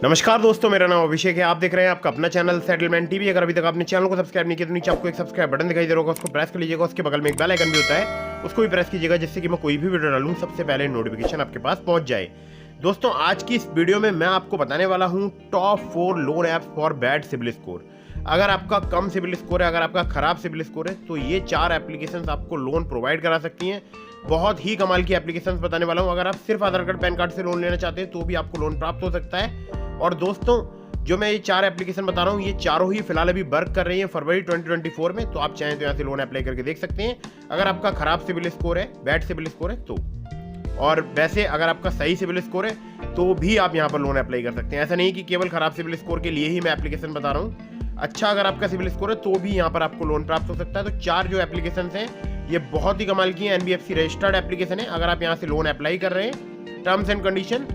नमस्कार दोस्तों, मेरा नाम अभिषेक है। आप देख रहे हैं आपका अपना चैनल सेटलमेंट टीवी। अगर अभी तक आपने चैनल को सब्सक्राइब नहीं किया तो नीचे आपको एक सब्सक्राइब बटन दिखाई दे रहा होगा, उसको प्रेस कर लीजिएगा। उसके बगल में एक बेल आइकन भी होता है, उसको भी प्रेस कीजिएगा, जिससे कि मैं कोई भी वीडियो डालूं सबसे पहले नोटिफिकेशन आपके पास पहुंच जाए। दोस्तों, आज की इस वीडियो में मैं आपको बताने वाला हूं top 4 loan apps for bad CIBIL score. अगर आपका कम सिबिल स्कोर है, अगर आपका खराब सिबिल स्कोर है, तो ये 4 एप्लीकेशंस आपको लोन प्रोवाइड करा सकती हैं। बहुत ही कमाल की एप्लीकेशंस बताने वाला हूं। अगर आप सिर्फ आधार कार्ड पैन कार्ड से लोन लेना चाहते हैं तो भी आपको लोन प्राप्त हो सकता है। और दोस्तों, जो मैं ये 4 एप्लीकेशन बता रहा हूँ, ये चारों ही फिलहाल अभी वर्क कर रही हैं फरवरी 2024 में। तो आप चाहें तो यहाँ से लोन अप्लाई करके देख सकते हैं, अगर आपका खराब सिबिल स्कोर है, बैड सिबिल स्कोर है तो। और वैसे अगर आपका सही सिबिल स्कोर है तो भी आप यहाँ पर लोन अप्लाई कर सकते हैं। ऐसा नहीं कि केवल खराब सिबिल स्कोर के लिए ही मैं एप्लीकेशन बता रहा हूँ। अच्छा, अगर आपका सिबिल स्कोर है तो भी यहाँ पर आपको लोन प्राप्त हो सकता है। तो 4 जो एप्लीकेशन हैं ये बहुत ही कमाल की हैं। NBFC रजिस्टर्ड एप्लीकेशन है। अगर आप यहाँ से लोन अप्लाई कर रहे हैं, terms and condition,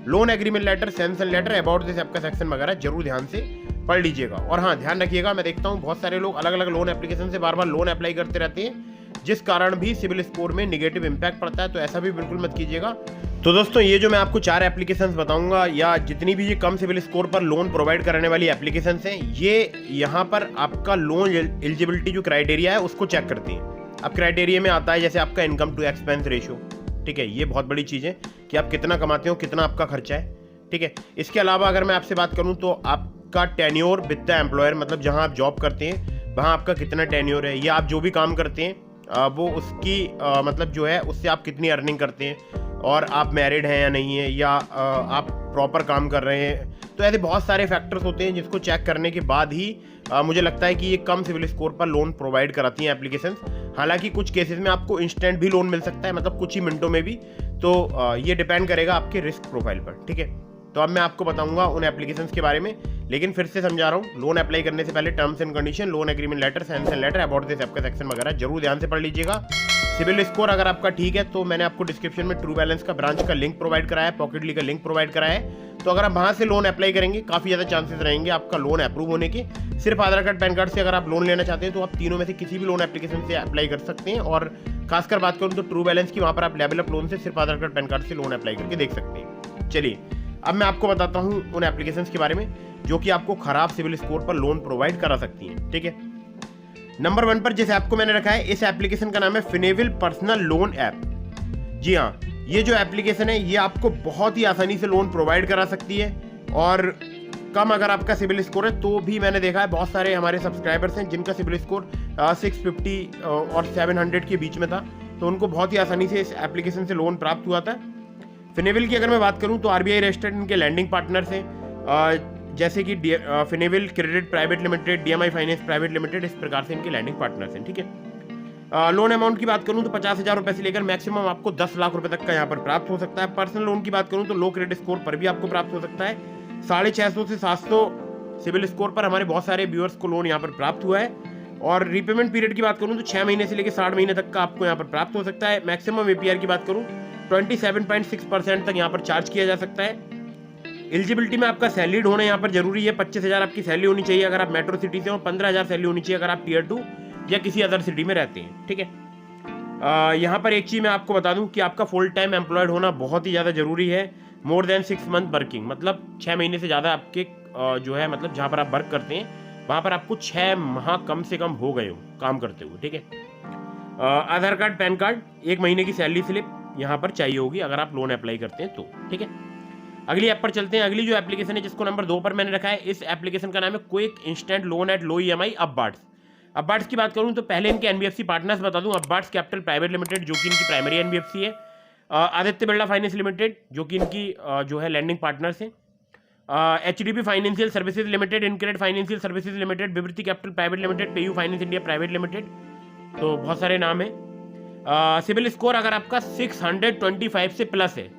loan agreement letter, sanction letter, about this app का सेक्शन वगैरह जरूर ध्यान से पढ़ लीजिएगा। और हाँ, ध्यान रखिएगा, मैं देखता हूँ बहुत सारे लोग अलग अलग लोन एप्लीकेशन से बार बार लोन अप्लाई करते रहते हैं, जिस कारण भी सिबिल स्कोर में नेगेटिव इंपैक्ट पड़ता है। तो ऐसा भी बिल्कुल मत कीजिएगा। तो दोस्तों, ये जो मैं आपको 4 एप्लीकेशंस बताऊंगा, या जितनी भी ये कम सिबिल स्कोर पर लोन प्रोवाइड कराने वाली एप्लीकेशंस हैं, ये यहाँ पर आपका लोन एलिजिबिलिटी जो क्राइटेरिया है उसको चेक करती हैं। अब क्राइटेरिया में आता है जैसे आपका इनकम टू एक्सपेंस रेशियो, ठीक है, ये बहुत बड़ी चीज़ है कि आप कितना कमाते हो, कितना आपका खर्चा है, ठीक है। इसके अलावा अगर मैं आपसे बात करूं तो आपका टेन्योर विद द एम्प्लॉयर, मतलब जहां आप जॉब करते हैं वहां आपका कितना टेन्योर है, या आप जो भी काम करते हैं वो उसकी मतलब जो है उससे आप कितनी अर्निंग करते हैं, और आप मैरिड हैं या नहीं है, या आप प्रॉपर काम कर रहे हैं। तो ऐसे बहुत सारे फैक्टर्स होते हैं जिसको चेक करने के बाद ही मुझे लगता है कि ये कम सिविल स्कोर पर लोन प्रोवाइड कराती हैं एप्लीकेशंस। हालांकि कुछ केसेस में आपको इंस्टेंट भी लोन मिल सकता है, मतलब कुछ ही मिनटों में भी। तो ये डिपेंड करेगा आपके रिस्क प्रोफाइल पर, ठीक है। तो अब मैं आपको बताऊंगा उन एप्लीकेशंस के बारे में, लेकिन फिर से समझा रहा हूँ, लोन अप्लाई करने से पहले terms and condition, loan agreement letter, sanction letter, about this app का सेक्शन वगैरह जरूर ध्यान से पढ़ लीजिएगा। सिबिल स्कोर अगर आपका ठीक है तो मैंने आपको डिस्क्रिप्शन में ट्रू बैलेंस का ब्रांच का लिंक प्रोवाइड कराया है, पॉकेटली का लिंक प्रोवाइड कराया है। तो अगर आप वहां से लोन अप्लाई करेंगे, काफी ज्यादा चांसेस रहेंगे आपका लोन अप्रूव होने के। सिर्फ आधार कार्ड पैन कार्ड से अगर आप लोन लेना चाहते हैं तो आप तीनों में से किसी भी लोन एप्लीकेशन से अप्लाई कर सकते हैं। और खासकर बात करूँ तो ट्रू बैलेंस की, वहां पर आप लेवल अप लोन से सिर्फ आधार कार्ड पैन कार्ड से लोन अप्लाई करके देख सकते हैं। चलिए, अब मैं आपको बताता हूं उन एप्लीकेशंस के बारे में जो कि आपको खराब सिविल स्कोर पर लोन प्रोवाइड करा सकती हैं, ठीक है। नंबर 1 पर जिस ऐप को मैंने रखा है, इस एप्लीकेशन का नाम है फिनेविल पर्सनल लोन ऐप। जी हाँ, ये जो एप्लीकेशन है ये आपको बहुत ही आसानी से लोन प्रोवाइड करा सकती है। और कम अगर आपका सिविल स्कोर है तो भी मैंने देखा है बहुत सारे हमारे सब्सक्राइबर्स हैं जिनका सिविल स्कोर 650 और 700 के बीच में था, तो उनको बहुत ही आसानी से इस एप्लीकेशन से लोन प्राप्त हुआ था। फिनेविल की अगर मैं बात करूं तो RBI रजिस्टर्ड इनके लैंडिंग पार्टनर्स हैं, जैसे कि Finnable credit private limited, DMI finance private limited, इस प्रकार से इनके लैंडिंग पार्टनर्स हैं, ठीक है। लोन अमाउंट की बात करूं तो 50,000 रुपए से लेकर मैक्सिमम आपको 10 लाख रुपए तक का यहाँ पर प्राप्त हो सकता है। पर्सनल लोन की बात करूं तो लो क्रेडिट स्कोर पर भी आपको प्राप्त हो सकता है। 650 से 700 सिविल स्कोर पर हमारे बहुत सारे व्यूअर्स को लोन यहाँ पर प्राप्त हुआ है। और रीपेमेंट पीरियड की बात करूं तो 6 महीने से लेकर 60 महीने तक का आपको यहाँ पर प्राप्त हो सकता है। मैक्सिमम APR की बात करूं 27.6% तक यहाँ पर चार्ज किया जा सकता है। एलिजिबिलिटी में आपका सैलरीड होना यहाँ पर जरूरी है। 25,000 आपकी सैलरी होनी चाहिए अगर आप मेट्रो सिटी से हो, 15,000 सैलरी होनी चाहिए अगर आप Tier 2 या किसी अदर सिटी में रहते हैं, ठीक है। यहाँ पर एक चीज़ मैं आपको बता दूं कि आपका फुल टाइम एम्प्लॉयड होना बहुत ही ज़्यादा जरूरी है। मोर देन 6 मंथ वर्किंग, मतलब 6 महीने से ज़्यादा आपके जो है, मतलब जहाँ पर आप वर्क करते हैं वहाँ पर आपको 6 माह कम से कम हो गए हो काम करते हुए, ठीक है। आधार कार्ड पैन कार्ड, 1 महीने की सैलरी स्लिप यहाँ पर चाहिए होगी अगर आप लोन अप्लाई करते हैं तो, ठीक है। अगली ऐप पर चलते हैं। अगली जो एप्लीकेशन है जिसको नंबर 2 पर मैंने रखा है, इस एप्लीकेशन का नाम है quick instant loan at low EMI अपबार्ड्स। अपबार्ड्स की बात करूं तो पहले इनके NBFC पार्टनर्स बता दूं। अपबार्ड्स कैपिटल प्राइवेट लिमिटेड जो कि इनकी प्राइमरी NBFC है, आदित्य बिरला फाइनेंस लिमिटेड जो कि इनकी जो है लैंडिंग पार्टनर्स है, HDB financial services limited, InCred financial services limited, Vivriti capital private limited, PayU finance India private limited. तो बहुत सारे नाम है। सिबिल स्कोर अगर आपका 625 से प्लस है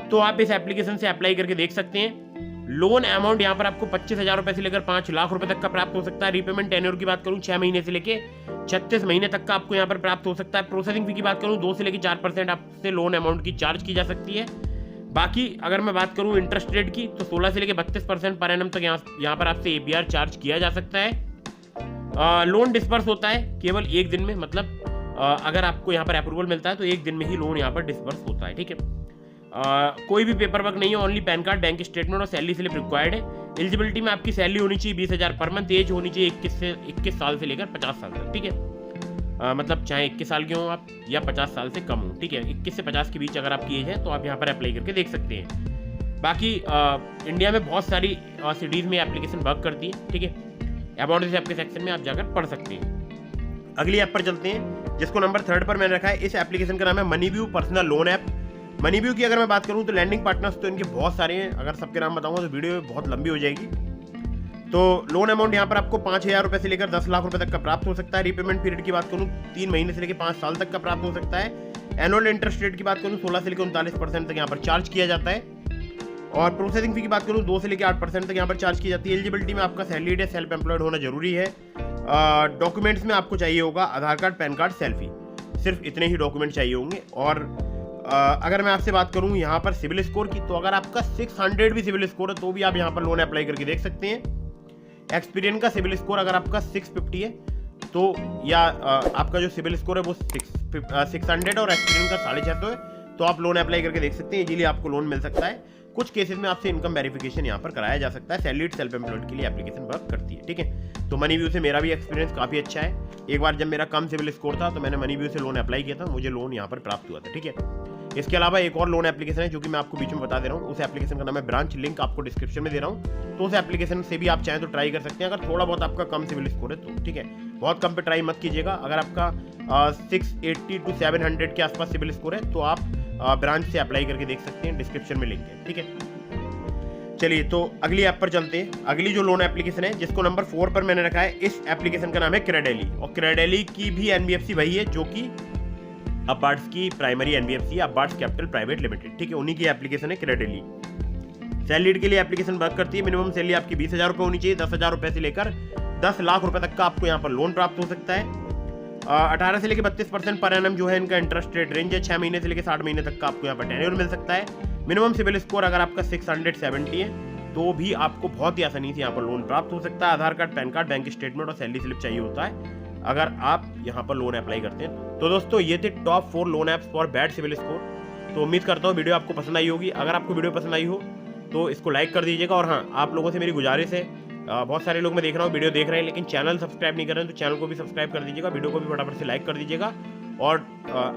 तो आप इस एप्लीकेशन से अप्लाई करके देख सकते हैं। लोन अमाउंट यहाँ पर आपको 25,000 रुपए से लेकर 5 लाख रुपए तक का प्राप्त हो सकता है। रीपेमेंट टेन्योर की बात करूँ 6 महीने से लेकर 36 महीने तक का आपको यहाँ पर प्राप्त हो सकता है। प्रोसेसिंग फी की बात करूँ 2 से लेकर 4% आपसे लोन अमाउंट की चार्ज की जा सकती है। बाकी अगर मैं बात करूँ इंटरेस्ट रेट की तो 16 से लेकर 32% पर एनम तक यहाँ पर आपसे APR चार्ज किया जा सकता है। लोन डिस्पर्स होता है केवल 1 दिन में, मतलब अगर आपको यहाँ पर अप्रूवल मिलता है तो 1 दिन में ही लोन यहाँ पर डिस्पर्स होता है, ठीक है। कोई भी पेपर वर्क नहीं है, only pan card, bank statement और सैलरी स्लिप रिक्वायर्ड है। एलिजिबिलिटी में आपकी सैलरी होनी चाहिए 20,000 पर मंथ, एज होनी चाहिए 21 साल से लेकर 50 साल तक, ठीक है। मतलब चाहे 21 साल के हों आप या 50 साल से कम हो, ठीक है। 21 से 50 के बीच अगर आपकी एज है तो आप यहाँ पर अप्लाई करके देख सकते हैं। बाकी इंडिया में बहुत सारी सिटीज़ में एप्लीकेशन वर्क करती है, ठीक है। अबाउट दिस ऐप के सेक्शन में आप जाकर पढ़ सकते हैं। अगली ऐप पर चलते हैं, जिसको नंबर 3 पर मैंने रखा है। इस एप्लीकेशन का नाम है MoneyView personal loan app. MoneyView की अगर मैं बात करूं तो लैंडिंग पार्टनर्स तो इनके बहुत सारे हैं, अगर सबके नाम बताऊंगा तो वीडियो बहुत लंबी हो जाएगी। तो लोन अमाउंट यहाँ पर आपको 5,000 रुपये से लेकर 10 लाख रुपए तक का प्राप्त हो सकता है। रीपेमेंट पीरियड की बात करूँ 3 महीने से लेकर 5 साल तक का प्राप्त हो सकता है। एनुअल इंटरेस्ट रेट की बात करूँ 16 से लेकर 39% तक यहाँ पर चार्ज किया जाता है। और प्रोसेसिंग फी की बात करूँ 2 से लेकर 8% तक यहाँ पर चार्ज की जाती है। एलिजिबिलिटी में आपका सैलरीड या सेल्फ एम्प्लॉयड होना जरूरी है। डॉक्यूमेंट्स में आपको चाहिए होगा आधार कार्ड, पैन कार्ड, सेल्फी, सिर्फ इतने ही डॉक्यूमेंट चाहिए होंगे। और अगर मैं आपसे बात करूं यहाँ पर सिविल स्कोर की, तो अगर आपका 600 भी सिविल स्कोर है तो भी आप यहाँ पर लोन अप्लाई करके देख सकते हैं। एक्सपीरियंस का सिविल स्कोर अगर आपका 650 है तो, या आपका जो सिविल स्कोर है वो 600 और एक्सपीरियंस का 650 है तो आप लोन अप्लाई करके देख सकते हैं। इजीली आपको लोन मिल सकता है। कुछ केसेस में आपसे इनकम वेरिफिकेशन यहाँ पर कराया जा सकता है। सैलरीड सेल्फ एम्प्लॉयड के लिए एप्लीकेशन वर्क करती है, ठीक है। तो मनीव्यू से मेरा भी एक्सपीरियंस काफ़ी अच्छा है। एक बार जब मेरा कम सिविल स्कोर था तो मैंने मनीव्यू से लोन अप्लाई किया था, मुझे लोन यहाँ पर प्राप्त हुआ था, ठीक है। इसके अलावा एक और लोन एप्लीकेशन है जो कि मैं आपको बीच में बता दे रहा हूँ। उस एप्लीकेशन का नाम है ब्रांच, लिंक आपको डिस्क्रिप्शन में दे रहा हूँ। तो उस एप्लीकेशन से भी आप चाहें तो ट्राई कर सकते हैं, अगर थोड़ा बहुत आपका कम सिविल स्कोर है तो, ठीक है। बहुत कम पे ट्राई मत कीजिएगा। अगर आपका 680 to 700 के आसपास सिविल स्कोर है तो आप ब्रांच से अप्लाई करके देख सकते हैं, डिस्क्रिप्शन में लिंक है, ठीक है। चलिए तो अगली ऐप पर चलते हैं। अगली जो लोन एप्लीकेशन है जिसको नंबर 4 पर मैंने रखा है, इस एप्लीकेशन का नाम है क्रेडेली। और क्रेडेली की भी एनबीएफसी वही है जो कि अबार्ड्स की प्राइमरी एनबीएफसी है, अबार्ड्स कैपिटल प्राइवेट लिमिटेड, ठीक है। उन्हीं की एप्लीकेशन है क्रेडेली। सैलरीड के लिए एप्लीकेशन वर्क करती है। मिनिमम सैलरी आपकी 20,000 रुपये होनी चाहिए। 10,000 रुपये से लेकर 10 लाख रुपए तक का आपको यहाँ पर लोन प्राप्त हो सकता है। 18 से लेकर 32% पर एनम जो है इनका इंटरेस्ट रेट रेंज है। 6 महीने से लेकर 60 महीने तक का आपको यहाँ पर टेन्योर मिल सकता है। मिनिमम सिविल स्कोर अगर आपका 670 है तो भी आपको बहुत ही आसानी से यहाँ पर लोन प्राप्त हो सकता है। Aadhaar card, PAN card, bank statement और सैलरी स्लिप चाहिए होता है अगर आप यहाँ पर लोन अप्लाई करते हैं। तो दोस्तों ये थे top 4 loan apps for bad civil score. तो उम्मीद करता हूँ वीडियो आपको पसंद आई होगी। अगर आपको वीडियो पसंद आई हो तो इसको लाइक कर दीजिएगा। और हाँ, आप लोगों से मेरी गुजारिश है, बहुत सारे लोग मैं देख रहा हूँ वीडियो देख रहे हैं लेकिन चैनल सब्सक्राइब नहीं कर रहे हैं, तो चैनल को भी सब्सक्राइब कर दीजिएगा, वीडियो को भी फटाफट से लाइक कर दीजिएगा। और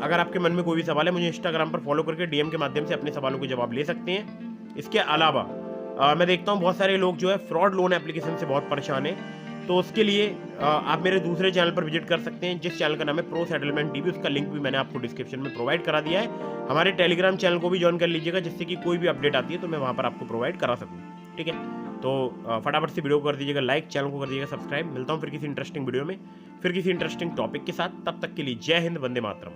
अगर आपके मन में कोई भी सवाल है मुझे इंस्टाग्राम पर फॉलो करके डीएम के माध्यम से अपने सवालों के जवाब ले सकते हैं। इसके अलावा मैं देखता हूँ बहुत सारे लोग जो है फ्रॉड लोन एप्लीकेशन से बहुत परेशान है, तो उसके लिए आप मेरे दूसरे चैनल पर विजिट कर सकते हैं जिस चैनल का नाम है प्रो सेटलमेंट टीवी। उसका लिंक भी मैंने आपको डिस्क्रिप्शन में प्रोवाइड करा दिया है। हमारे टेलीग्राम चैनल को भी ज्वाइन कर लीजिएगा जिससे कि कोई भी अपडेट आती है तो मैं वहाँ पर आपको प्रोवाइड करा सकूँ, ठीक है। तो फटाफट से वीडियो को कर दीजिएगा लाइक, चैनल को कर दीजिएगा सब्सक्राइब। मिलता हूँ फिर किसी इंटरेस्टिंग वीडियो में, फिर किसी इंटरेस्टिंग टॉपिक के साथ। तब तक के लिए जय हिंद, वंदे मातरम।